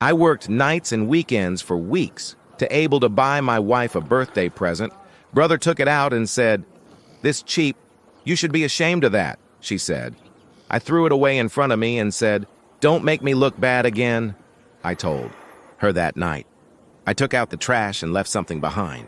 I worked nights and weekends for weeks to able to buy my wife a birthday present. Brother took it out and said, "This cheap, you should be ashamed of that," she said. I threw it away in front of me and said, "Don't make me look bad again," I told her that night. I took out the trash and left something behind.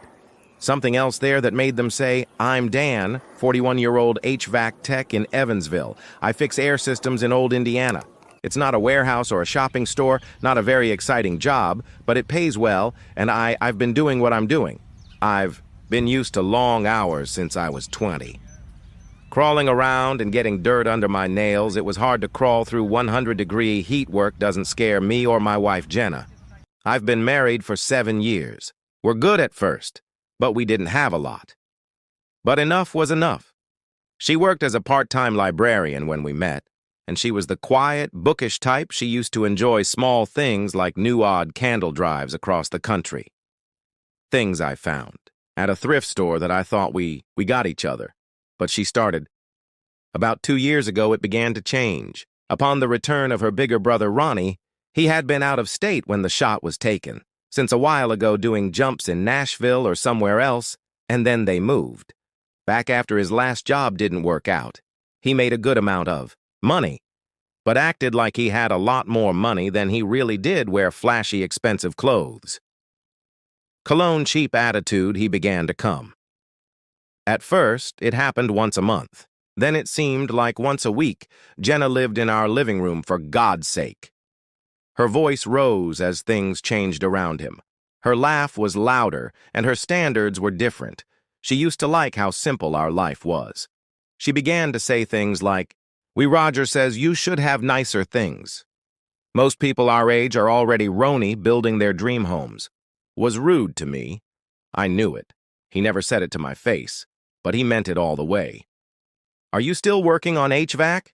Something else there that made them say, "I'm Dan, 41-year-old HVAC tech in Evansville. I fix air systems in old Indiana. It's not a warehouse or a shopping store, not a very exciting job, but it pays well, and I've been doing what I'm doing. I've been used to long hours since I was 20. Crawling around and getting dirt under my nails, it was hard to crawl through 100-degree heat. Work doesn't scare me or my wife Jenna. I've been married for 7 years. We're good at first, but we didn't have a lot. But enough was enough. She worked as a part-time librarian when we met, and she was the quiet, bookish type. She used to enjoy small things like new odd candle drives across the country. Things I found at a thrift store that I thought we got each other. But she started. About 2 years ago, it began to change. Upon the return of her bigger brother, Ronnie, he had been out of state when the shot was taken, since a while ago doing jumps in Nashville or somewhere else, and then they moved. Back after his last job didn't work out. He made a good amount of money, but acted like he had a lot more money than he really did. Wear flashy, expensive clothes. Cologne cheap attitude. He began to come. At first, it happened once a month. Then it seemed like once a week. Jenna lived in our living room, for God's sake. Her voice rose as things changed around him. Her laugh was louder, and her standards were different. She used to like how simple our life was. She began to say things like, Roger says you should have nicer things. Most people our age are already Roni building their dream homes. Was rude to me. I knew it. He never said it to my face, but he meant it all the way. Are you still working on HVAC?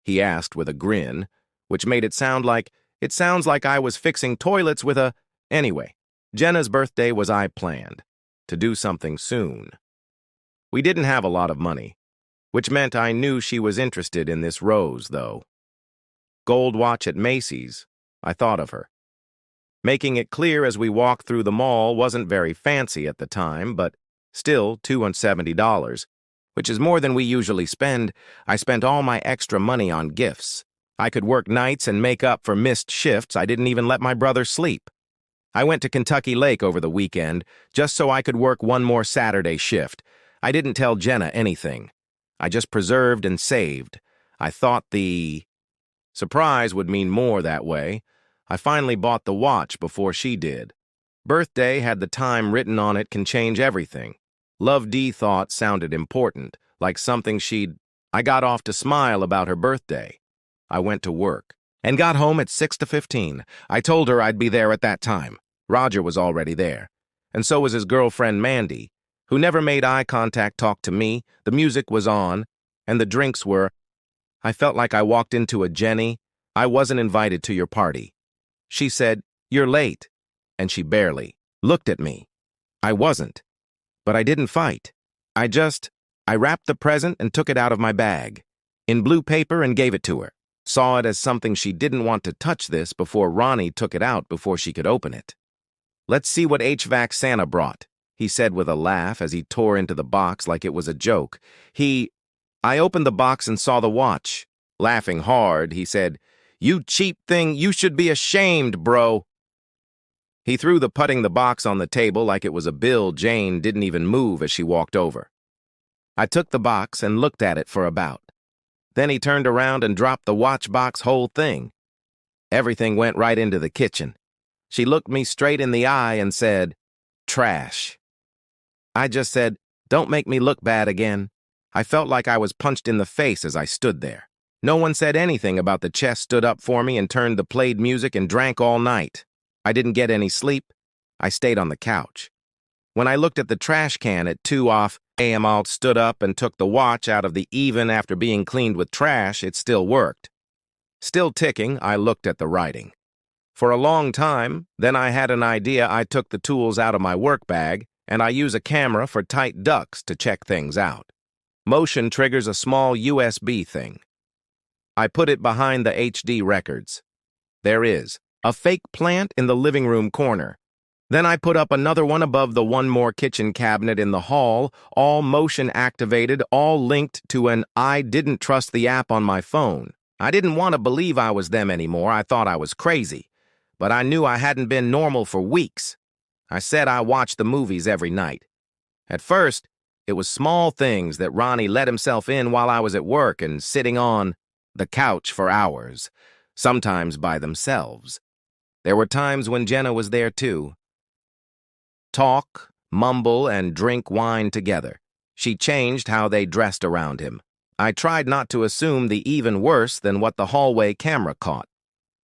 He asked with a grin, which made it sounds like I was fixing toilets with a... Anyway, Jenna's birthday was I planned to do something soon. We didn't have a lot of money, which meant I knew she was interested in this rose, though. Gold watch at Macy's, I thought of her. Making it clear as we walked through the mall wasn't very fancy at the time, but still $270, which is more than we usually spend. I spent all my extra money on gifts. I could work nights and make up for missed shifts. I didn't even let my brother sleep. I went to Kentucky Lake over the weekend just so I could work one more Saturday shift. I didn't tell Jenna anything. I just preserved and saved. I thought the surprise would mean more that way. I finally bought the watch before she did. Birthday had the time written on it. Can change everything. Love D thought sounded important, like something I got off to smile about her birthday. I went to work and got home at 6:15. I told her I'd be there at that time. Roger was already there, and so was his girlfriend Mandy, who never made eye contact, talk to me. The music was on, and the drinks were. I felt like I walked into a Jenny. I wasn't invited to your party. She said, "You're late," and she barely looked at me. I wasn't, but I didn't fight. I wrapped the present and took it out of my bag, in blue paper, and gave it to her. Saw it as something she didn't want to touch this before Ronnie took it out before she could open it. "Let's see what HVAC Santa brought," he said with a laugh as he tore into the box like it was a joke. I opened the box and saw the watch. Laughing hard, he said, "You cheap thing, you should be ashamed, bro." He threw the box on the table like it was a bill. Jane didn't even move as she walked over. I took the box and looked at it for about. Then he turned around and dropped the watch box, whole thing. Everything went right into the kitchen. She looked me straight in the eye and said, "Trash." I just said, "Don't make me look bad again." I felt like I was punched in the face as I stood there. No one said anything about the chest. Stood up for me and turned the played music and drank all night. I didn't get any sleep. I stayed on the couch. When I looked at the trash can at 2 a.m., I stood up and took the watch out of the even after being cleaned with trash. It still worked. Still ticking. I looked at the writing. For a long time, then I had an idea. I took the tools out of my work bag, and I use a camera for tight ducts to check things out. Motion triggers a small USB thing. I put it behind the HD records. There is a fake plant in the living room corner. Then I put up another one above the one more kitchen cabinet in the hall, all motion activated, all linked to an I didn't trust the app on my phone. I didn't want to believe I was them anymore. I thought I was crazy. But I knew I hadn't been normal for weeks. I said I watched the movies every night. At first, it was small things that Ronnie let himself in while I was at work and sitting on the couch for hours, sometimes by themselves. There were times when Jenna was there too. Talk, mumble, and drink wine together. She changed how they dressed around him. I tried not to assume the even worse than what the hallway camera caught.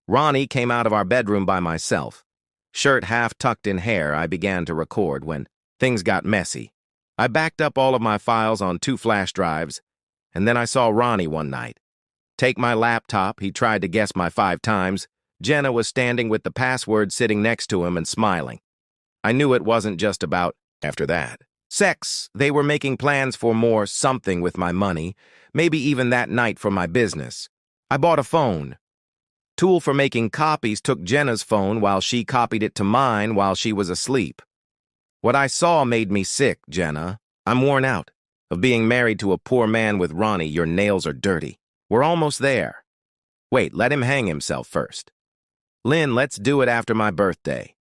Ronnie came out of our bedroom by myself. Shirt half tucked in hair, I began to record when things got messy. I backed up all of my files on 2 flash drives, and then I saw Ronnie one night. Take my laptop, he tried to guess my 5 times. Jenna was standing with the password sitting next to him and smiling. I knew it wasn't just about, after that, sex. They were making plans for more something with my money, maybe even that night for my business. I bought a phone. Tool for making copies took Jenna's phone while she copied it to mine while she was asleep. What I saw made me sick, Jenna. I'm worn out. Of being married to a poor man with Ronnie, your nails are dirty. We're almost there. Wait, let him hang himself first. Lynn, let's do it after my birthday.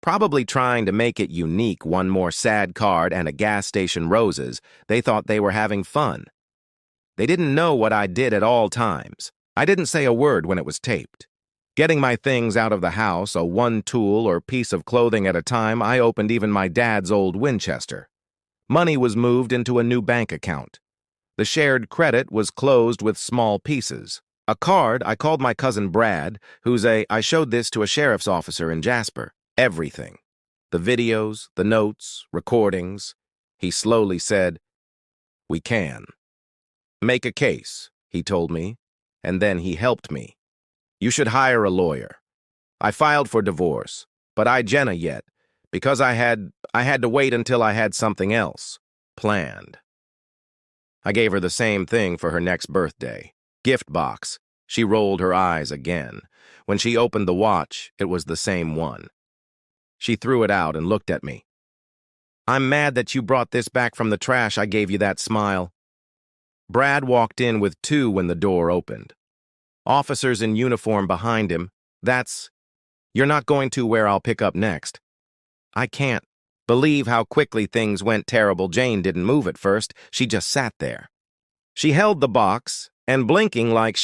Probably trying to make it unique, one more sad card and a gas station roses, they thought they were having fun. They didn't know what I did at all times. I didn't say a word when it was taped. Getting my things out of the house, a one tool or piece of clothing at a time, I opened even my dad's old Winchester. Money was moved into a new bank account. The shared credit was closed with small pieces. A card, I called my cousin Brad, I showed this to a sheriff's officer in Jasper. Everything. The videos, the notes, recordings. He slowly said, "We can. Make a case," he told me, and then he helped me. "You should hire a lawyer." I filed for divorce, but I Jenna yet, because I had to wait until I had something else planned. I gave her the same thing for her next birthday. Gift box. She rolled her eyes again. When she opened the watch, it was the same one. She threw it out and looked at me. "I'm mad that you brought this back from the trash. I gave you that smile." Brad walked in with 2 when the door opened. Officers in uniform behind him. You're not going to where I'll pick up next. I can't believe how quickly things went terrible. Jane didn't move at first. She just sat there. She held the box, and blinking like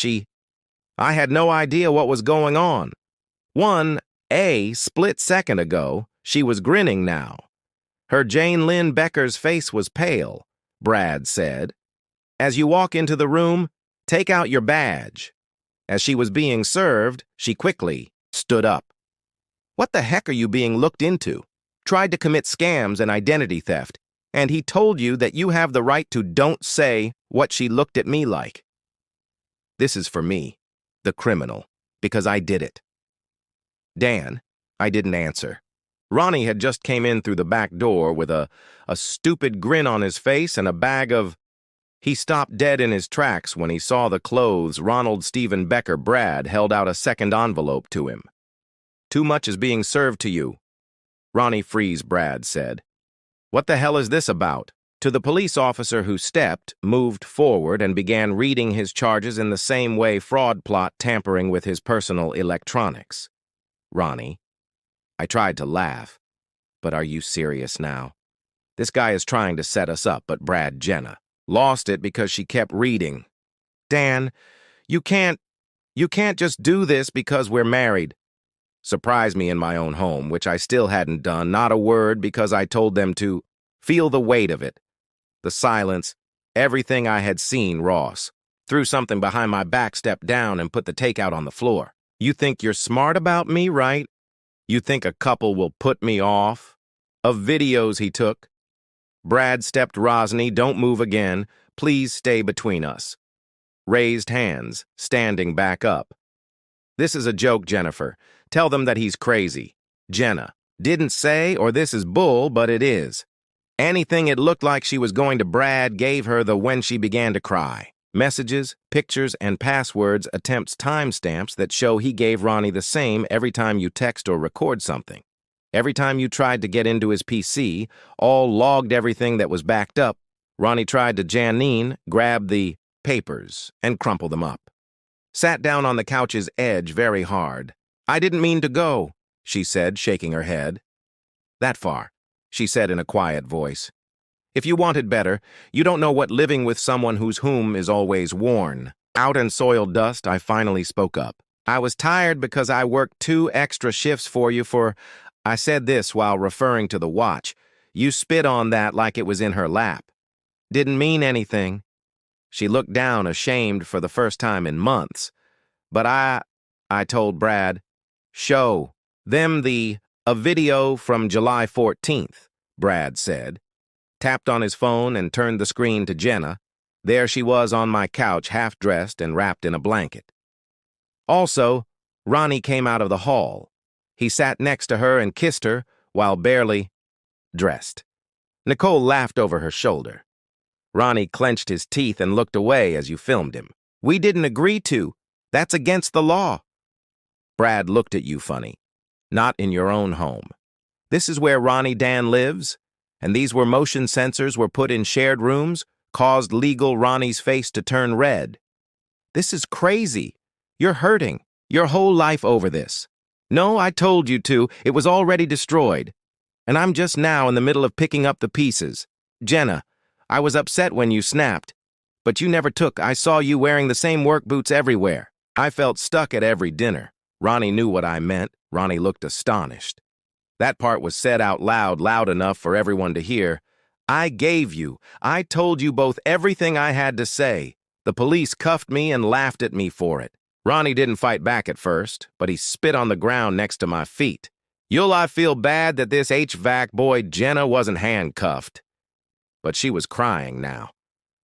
I had no idea what was going on. A split second ago, she was grinning now. Her Jane Lynn Becker's face was pale, Brad said. "As you walk into the room, take out your badge." As she was being served, she quickly stood up. "What the heck are you being looked into? Tried to commit scams and identity theft, and he told you that you have the right to don't say what." She looked at me like. "This is for me, the criminal, because I did it." "Dan," I didn't answer. Ronnie had just came in through the back door with a stupid grin on his face and a bag of... He stopped dead in his tracks when he saw the clothes Ronald Stephen Becker Brad held out a second envelope to him. "Too much is being served to you," Ronnie Freeze Brad said. "What the hell is this about?" To the police officer who stepped, moved forward, and began reading his charges in the same way: fraud plot, tampering with his personal electronics. "Ronnie." I tried to laugh. "But are you serious now? This guy is trying to set us up," but Jenna lost it because she kept reading. "Dan, you can't just do this because we're married." Surprise me in my own home, which I still hadn't done, not a word, because I told them to feel the weight of it. The silence, everything I had seen. Ross threw something behind my back, stepped down, and put the takeout on the floor. "You think you're smart about me, right? You think a couple will put me off?" Of videos he took. Brad stepped. "Rosny, don't move again. Please stay between us." Raised hands, standing back up. "This is a joke, Jennifer. Tell them that he's crazy." Jenna didn't say, or this is bull, but it is. Anything it looked like she was going to Brad gave her the when she began to cry. Messages, pictures, and passwords attempts timestamps that show he gave Ronnie the same every time you text or record something. Every time you tried to get into his PC, all logged everything that was backed up, Ronnie tried to Janine grab the papers and crumple them up. Sat down on the couch's edge very hard. "I didn't mean to go," she said, shaking her head. "That far," she said in a quiet voice. "If you wanted better, you don't know what living with someone whose whom is always worn. Out in soiled dust, I finally spoke up. "I was tired because I worked 2 extra shifts for you for—" I said this while referring to the watch. You spit on that like it was in her lap. "Didn't mean anything." She looked down, ashamed for the first time in months. "But I told Brad, show them a video from July 14th, Brad said. Tapped on his phone and turned the screen to Jenna. There she was on my couch, half-dressed and wrapped in a blanket. Also, Ronnie came out of the hall. He sat next to her and kissed her while barely dressed. Nicole laughed over her shoulder. Ronnie clenched his teeth and looked away as you filmed him. "We didn't agree to. That's against the law." Brad looked at you funny. "Not in your own home. This is where Ronnie Dan lives, and these were motion sensors were put in shared rooms, caused legal Ronnie's face to turn red. This is crazy. You're hurting your whole life over this. No, I told you to. It was already destroyed. And I'm just now in the middle of picking up the pieces. Jenna, I was upset when you snapped. But you never took. I saw you wearing the same work boots everywhere. I felt stuck at every dinner. Ronnie knew what I meant. Ronnie looked astonished. That part was said out loud, loud enough for everyone to hear. I told you both everything I had to say. The police cuffed me and laughed at me for it. Ronnie didn't fight back at first, but he spit on the ground next to my feet. I feel bad that this HVAC boy Jenna wasn't handcuffed. But she was crying now.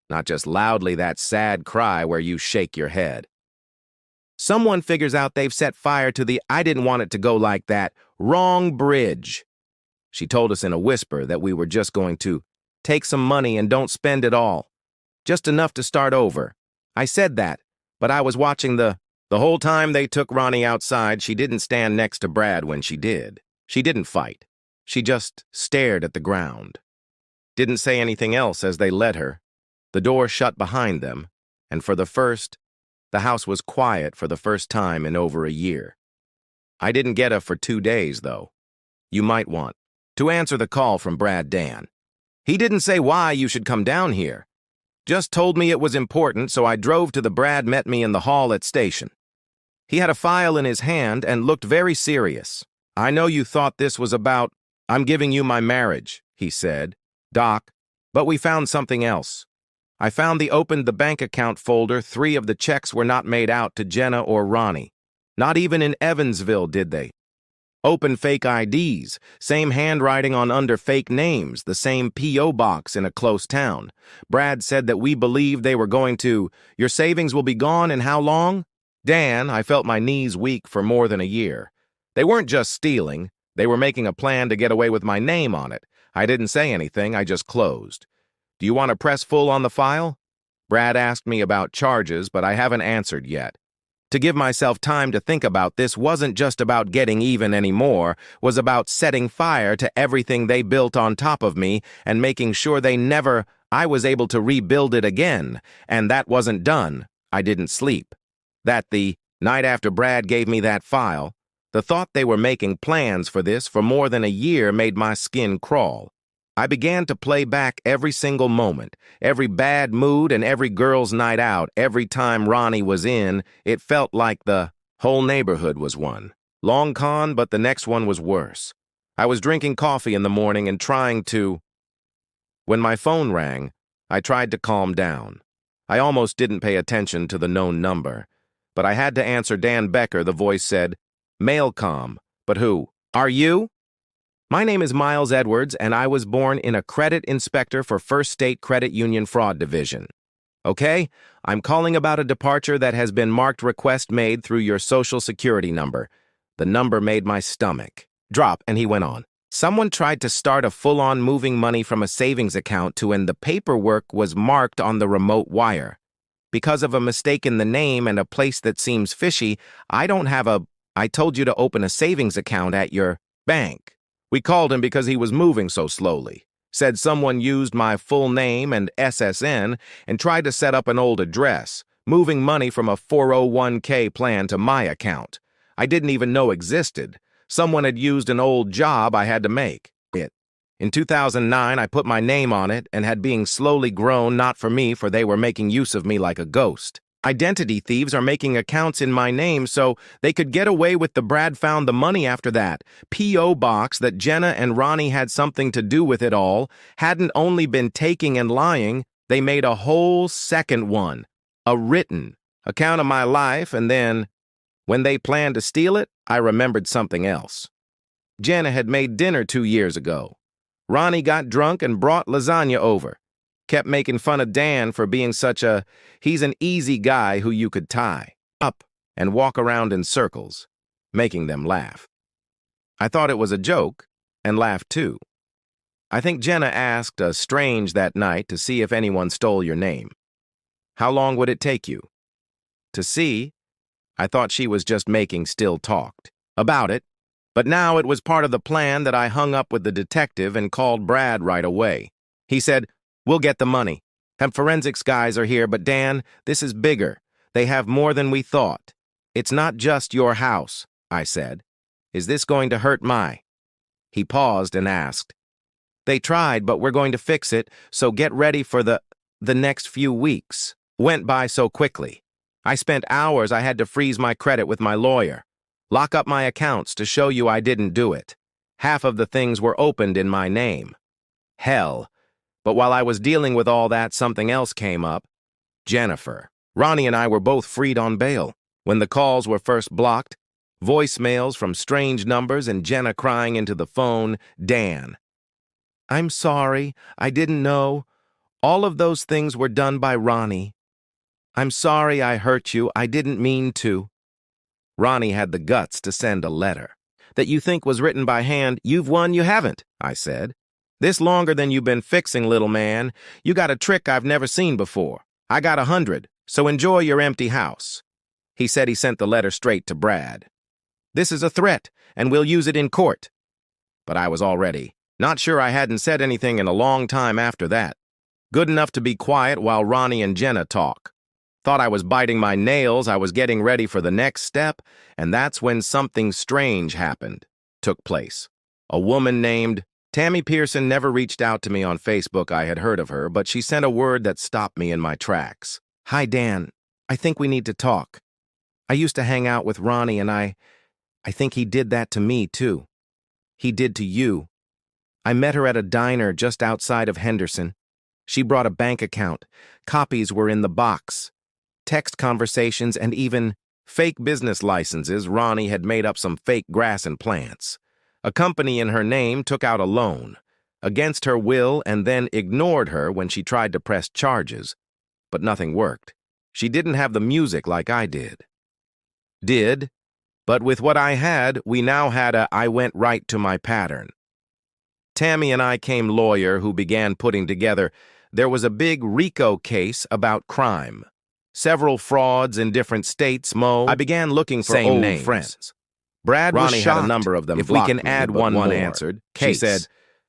Not just loudly, that sad cry where you shake your head. Someone figures out they've set fire to the "I didn't want it to go like that" wrong bridge. She told us in a whisper that we were just going to take some money and don't spend it all. Just enough to start over. I said that, but I was watching the whole time they took Ronnie outside. She didn't stand next to Brad when she did. She didn't fight. She just stared at the ground. Didn't say anything else as they led her. The door shut behind them, and the house was quiet for the first time in over a year. I didn't get her for 2 days, though. You might want to answer the call from Brad Dan. He didn't say why you should come down here. Just told me it was important, so I drove to the Brad met me in the hall at station. He had a file in his hand and looked very serious. I know you thought this was about, I'm giving you my marriage, he said. Doc, but we found something else. I found opened the bank account folder. 3 of the checks were not made out to Jenna or Ronnie. Not even in Evansville did they. Open fake IDs, same handwriting on under fake names, the same P.O. box in a close town. Brad said that we believed they were going to, your savings will be gone in how long? Dan, I felt my knees weak for more than a year. They weren't just stealing. They were making a plan to get away with my name on it. I didn't say anything, I just closed. Do you want to press full on the file? Brad asked me about charges, but I haven't answered yet. To give myself time to think about this wasn't just about getting even anymore, was about setting fire to everything they built on top of me and making sure I was able to rebuild it again, and that wasn't done. I didn't sleep. The night after Brad gave me that file, the thought they were making plans for this for more than a year made my skin crawl. I began to play back every single moment, every bad mood and every girl's night out. Every time Ronnie was in, it felt like the whole neighborhood was one. Long con, but the next one was worse. I was drinking coffee in the morning and When my phone rang, I tried to calm down. I almost didn't pay attention to the known number, but I had to answer Dan Becker. The voice said, Mailcom. But who? Are you? My name is Miles Edwards, and I was born in a credit inspector for First State Credit Union Fraud Division. Okay, I'm calling about a departure that has been marked request made through your social security number. The number made my stomach drop, and he went on. Someone tried to start a full-on moving money from a savings account to, and the paperwork was marked on the remote wire. Because of a mistake in the name and a place that seems fishy, I told you to open a savings account at your bank. We called him because he was moving so slowly. Said someone used my full name and SSN and tried to set up an old address, moving money from a 401k plan to my account. I didn't even know existed. Someone had used an old job I had to make. In 2009, I put my name on it and had being slowly grown, not for me, for they were making use of me like a ghost. Identity thieves are making accounts in my name so they could get away with the Brad found the money after that. P.O. box that Jenna and Ronnie had something to do with it all, hadn't only been taking and lying, they made a whole second one. A written account of my life, and then, when they planned to steal it, I remembered something else. Jenna had made dinner 2 years ago. Ronnie got drunk and brought lasagna over. Kept making fun of Dan for being he's an easy guy who you could tie up and walk around in circles, making them laugh. I thought it was a joke and laughed too. I think Jenna asked a strange that night to see if anyone stole your name. How long would it take you? To see, I thought she was just making still talked about it. But now it was part of the plan that I hung up with the detective and called Brad right away. He said, "We'll get the money. Them forensics guys are here, but Dan, this is bigger. They have more than we thought. It's not just your house," I said. "Is this going to hurt my?" He paused and asked, "They tried, but we're going to fix it, so get ready for the next few weeks." Went by so quickly. I spent hours. I had to freeze my credit with my lawyer. Lock up my accounts to show you I didn't do it. Half of the things were opened in my name. Hell. But while I was dealing with all that, something else came up. Jennifer. Ronnie and I were both freed on bail. When the calls were first blocked, voicemails from strange numbers and Jenna crying into the phone, "Dan, I'm sorry, I didn't know. All of those things were done by Ronnie. I'm sorry I hurt you, I didn't mean to." Ronnie had the guts to send a letter. "That you think was written by hand, you've won, you haven't," I said. "This longer than you've been fixing, little man. You got a trick I've never seen before. I got 100, so enjoy your empty house." He said he sent the letter straight to Brad. "This is a threat, and we'll use it in court." But I was already not sure. I hadn't said anything in a long time after that. Good enough to be quiet while Ronnie and Jenna talk. Thought I was biting my nails. I was getting ready for the next step, and that's when something strange took place. A woman named Tammy Pearson never reached out to me on Facebook. I had heard of her, but she sent a word that stopped me in my tracks. "Hi, Dan. I think we need to talk. I used to hang out with Ronnie, and I think he did that to me, too. He did to you. I met her at a diner just outside of Henderson. She brought a bank account. Copies were in the box. Text conversations, and even fake business licenses. Ronnie had made up some fake grass and plants. A company in her name took out a loan against her will and then ignored her when she tried to press charges. But nothing worked. She didn't have the music like I did. But with what I had, we now had I went right to my pattern. Tammy and I came lawyer who began putting together. There was a big RICO case about crime. Several frauds in different states. I began looking for old names. Friends. Brad was shocked. Had a number of them. If we can add one more, answered. She said,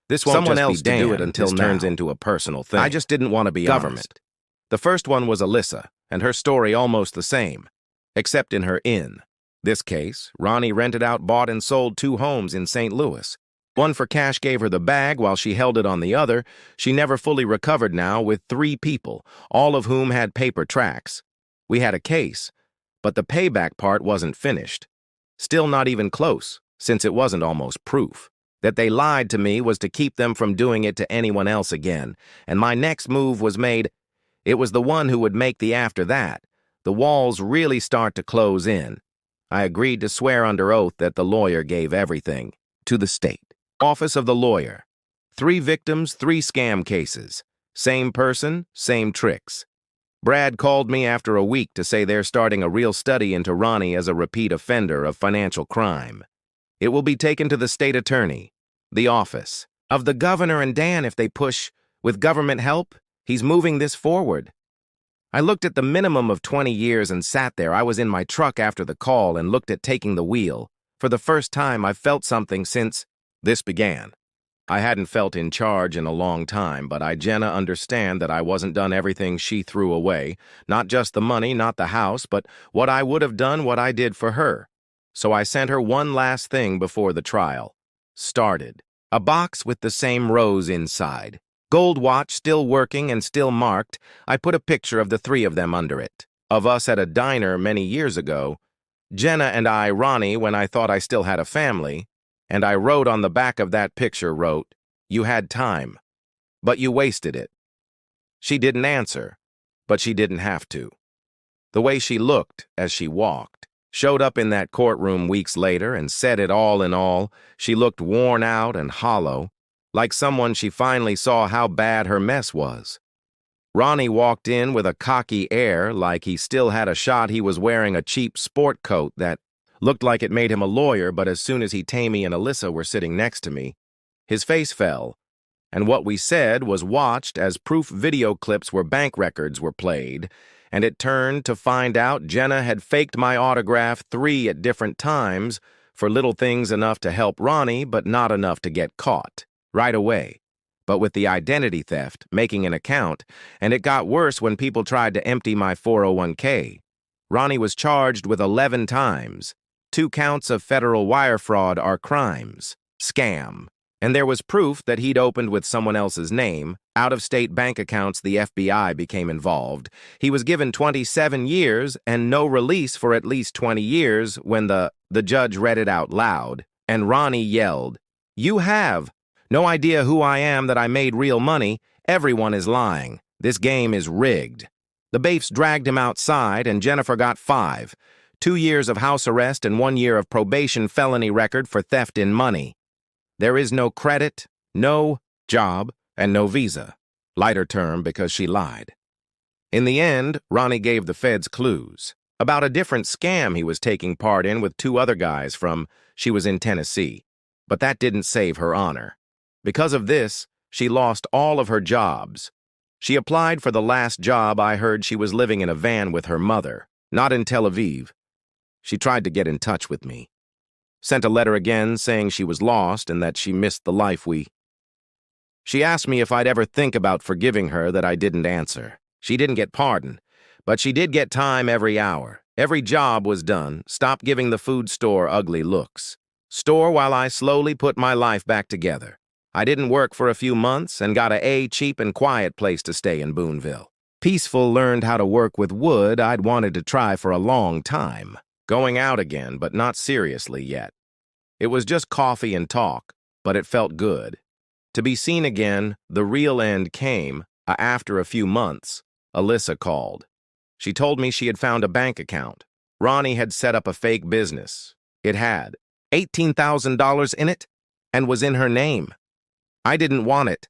"This won't someone else to do it until it turns into a personal thing." I just didn't want to be government. Honest. The first one was Alyssa, and her story almost the same, except in her inn. This case, Ronnie rented out, bought, and sold 2 homes in St. Louis. One for cash, gave her the bag while she held it on the other. She never fully recovered now, with 3 people, all of whom had paper tracks. We had a case, but the payback part wasn't finished. Still not even close, since it wasn't almost proof. That they lied to me was to keep them from doing it to anyone else again, and my next move was made. It was the one who would make the after that. The walls really start to close in. I agreed to swear under oath that the lawyer gave everything to the state. Office of the lawyer. 3 victims, 3 scam cases. Same person, same tricks. Brad called me after a week to say they're starting a real study into Ronnie as a repeat offender of financial crime. It will be taken to the state attorney, the office of the governor, and Dan, if they push with government help, he's moving this forward. I looked at the minimum of 20 years and sat there. I was in my truck after the call and looked at taking the wheel. For the first time, I felt something since this began. I hadn't felt in charge in a long time, but Jenna understand that I wasn't done everything she threw away. Not just the money, not the house, but what I would have done, what I did for her. So I sent her one last thing before the trial started. A box with the same rose inside. Gold watch, still working and still marked. I put a picture of the three of them under it. Of us at a diner many years ago. Jenna and I, Ronnie, when I thought I still had a family. And I wrote on the back of that picture, "You had time, but you wasted it." She didn't answer, but she didn't have to. The way she looked as she walked, showed up in that courtroom weeks later and said it all in all. She looked worn out and hollow, like someone she finally saw how bad her mess was. Ronnie walked in with a cocky air, like he still had a shot. He was wearing a cheap sport coat that looked like it made him a lawyer, but as soon as Tammy and Alyssa were sitting next to me, his face fell, and what we said was watched as proof video clips where bank records were played, and it turned to find out Jenna had faked my autograph 3 at different times for little things enough to help Ronnie, but not enough to get caught right away. But with the identity theft, making an account, and it got worse when people tried to empty my 401k. Ronnie was charged with 11 times. 2 counts of federal wire fraud are crimes. Scam. And there was proof that he'd opened with someone else's name. Out-of-state bank accounts, the FBI became involved. He was given 27 years and no release for at least 20 years when the judge read it out loud. And Ronnie yelled, "You have no idea who I am, that I made real money. Everyone is lying. This game is rigged." The Baifs dragged him outside, and Jennifer got 5. 2 years of house arrest and 1 year of probation, felony record for theft in money. There is no credit, no job, and no visa. Lighter term because she lied. In the end, Ronnie gave the feds clues about a different scam he was taking part in with 2 other guys from, she was in Tennessee. But that didn't save her honor. Because of this, she lost all of her jobs. She applied for the last job. I heard she was living in a van with her mother, not in Tel Aviv. She tried to get in touch with me. Sent a letter again saying she was lost and that she missed the life She asked me if I'd ever think about forgiving her. That I didn't answer. She didn't get pardon, but she did get time every hour. Every job was done. Stop giving the food store ugly looks. Store while I slowly put my life back together. I didn't work for a few months and got a cheap and quiet place to stay in Boonville. Peaceful, learned how to work with wood I'd wanted to try for a long time. Going out again, but not seriously yet. It was just coffee and talk, but it felt good. To be seen again, the real end came. After a few months, Alyssa called. She told me she had found a bank account. Ronnie had set up a fake business. It had $18,000 in it and was in her name. I didn't want it,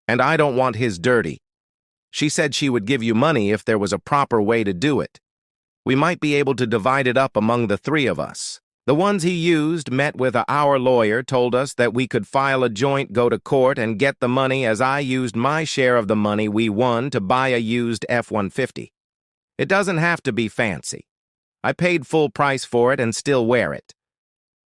and I don't want his dirty. She said she would give you money if there was a proper way to do it. We might be able to divide it up among the 3 of us. The ones he used, met with our lawyer, told us that we could file a joint, go to court, and get the money, as I used my share of the money we won to buy a used F-150. It doesn't have to be fancy. I paid full price for it and still wear it.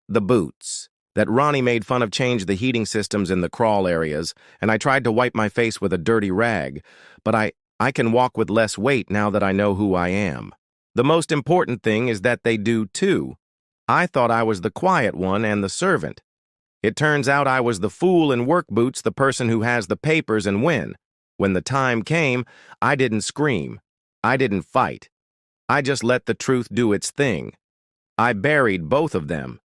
The boots that Ronnie made fun of changed the heating systems in the crawl areas, and I tried to wipe my face with a dirty rag, but I can walk with less weight now that I know who I am. The most important thing is that they do too. I thought I was the quiet one and the servant. It turns out I was the fool in work boots, the person who has the papers and win. When the time came, I didn't scream. I didn't fight. I just let the truth do its thing. I buried both of them.